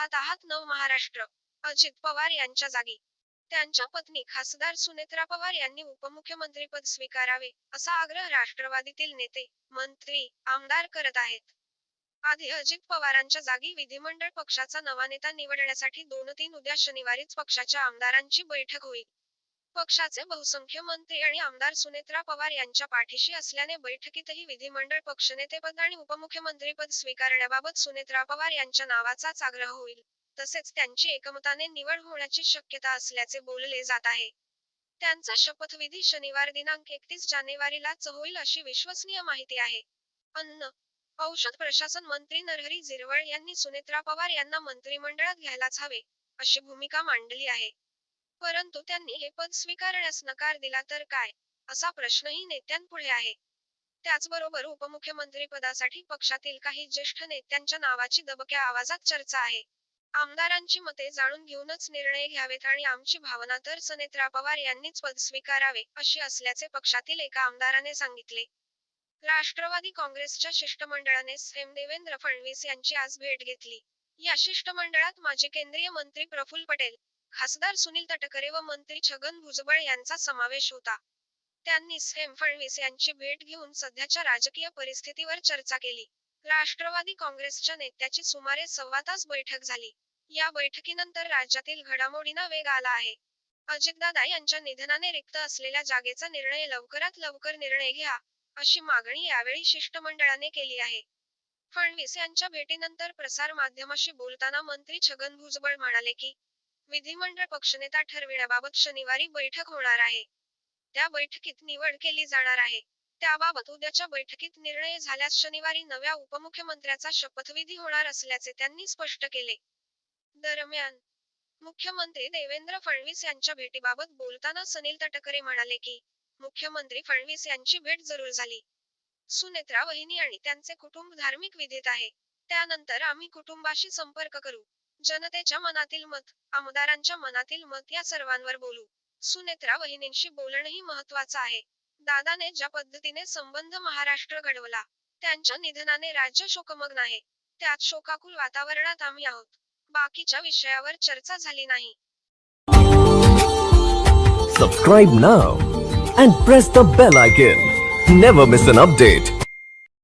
पाहत आहात नव महाराष्ट्र. अजित पवार यांच्या जागी त्यांच्या पत्नी खासदार सुनेत्रा पवार यांनी उपमुख्यमंत्रीपद स्वीकारावे, असा आग्रह राष्ट्रवादीतील नेते, मंत्री, आमदार करत आहेत. आधी अजित पवारांच्या जागी विधिमंडळ पक्षाचा नवा नेता निवडण्यासाठी 2-3 उद्या शनिवारीच पक्षाच्या आमदारांची बैठक होईल. पक्षाचे बहुसंख्य मंत्री आणि आमदार सुनेत्रा पवार यांच्या पाठीशी असल्याने बैठकीतही विधिमंडळ पक्षनेतेपद आणि उपमुख्यमंत्रीपद स्वीकारण्याबाबत सुनेत्रा पवार यांच्या नावाचाच आग्रह होईल. तसेच त्यांची एकमताने निवड होण्याची शक्यता असल्याचे बोलले जात आहे. त्यांचा शपथविधी शनिवार दिनांक 31 जानेवारीलाच होईल अशी विश्वसनीय माहिती आहे. अन्न, औषध प्रशासन मंत्री नरहरी झिरवळ यांनी सुनेत्रा पवार यांना मंत्रिमंडळात घ्यायलाच हवे, अशी भूमिका मांडली आहे. परंतु त्यांनी हे पद स्वीकारण्यास नकार दिला तर काय, असा प्रश्नही नेत्यांपुढे आहे. त्याचबरोबर उपमुख्यमंत्रीपदासाठी पक्षातील काही ज्येष्ठ नेत्यांच्या नावाची दबक्या आवाजात चर्चा आहे. आमदारांची मते जाणून घेऊनच निर्णय घ्यावेत आणि आमची भावना तर सुनेत्रा पवार यांनीच पद स्वीकारावे, अशी असल्याचे पक्षातील एका आमदाराने सांगितले. राष्ट्रवादी काँग्रेसच्या शिष्टमंडळाने सीएम देवेंद्र फडणवीस यांची आज भेट घेतली. या शिष्टमंडळात माजी केंद्रीय मंत्री प्रफुल्ल पटेल, खासदार सुनील तटकरे व मंत्री छगन भुजबळ यांचा समावेश होता. त्यांनी सीएम फडणवीस यांची भेट घेऊन सध्याच्या राजकीय परिस्थितीवर चर्चा केली. राष्ट्रवादी काँग्रेसच्या नेत्याची सुमारे 1.25 तास बैठक झाली. या बैठकीनंतर राज्यातील घडामोडींना वेग आला आहे. अजितदादा यांच्या निधनाने रिक्त असलेल्या जागेचा निर्णय लवकरात लवकर निर्णय घ्या, अशी मागणी यावेळी शिष्टमंडळाने केली आहे. फडणवीस यांच्या भेटीनंतर प्रसारमाध्यमांशी बोलताना मंत्री छगन भुजबळ म्हणाले की, विधिमंडळ पक्षनेता ठरविण्याबाबत शनिवारी बैठक होणार आहे. त्या बैठकीत निवड केली जाणार आहे. त्याबाबत उद्याच्या बैठकीत निर्णय झाल्यास शनिवारी नव्या उपमुख्यमंत्र्याचा शपथविधी होणार असल्याचे त्यांनी स्पष्ट केले. दरम्यान, मुख्यमंत्री देवेंद्र फडणवीस यांच्या भेटीबाबत बोलताना सुनील तटकरे म्हणाले की, मुख्यमंत्री फडणवीस यांची भेट जरूर झाली. सुनेत्रा वहिनी आणि त्यांचे कुटुंब धार्मिक विधीत आहे. त्यानंतर आम्ही कुटुंबाशी संपर्क करू. जनतेच्या मनातील मत, आमदारांच्या मनातील मत या सर्वांवर बोलू. सुनेत्रा वहिनींशी बोलणंही महत्त्वाचं आहे. दादाने ज्या पद्धतीने संबंध महाराष्ट्र घडवला, त्यांच्या निधनाने राज्य शोकमग्न आहे. त्यात शोकाकुल वातावरणात आम्ही आहोत. बाकीच्या विषयावर चर्चा झाली नाही. Subscribe now and press the bell icon. Never miss an update.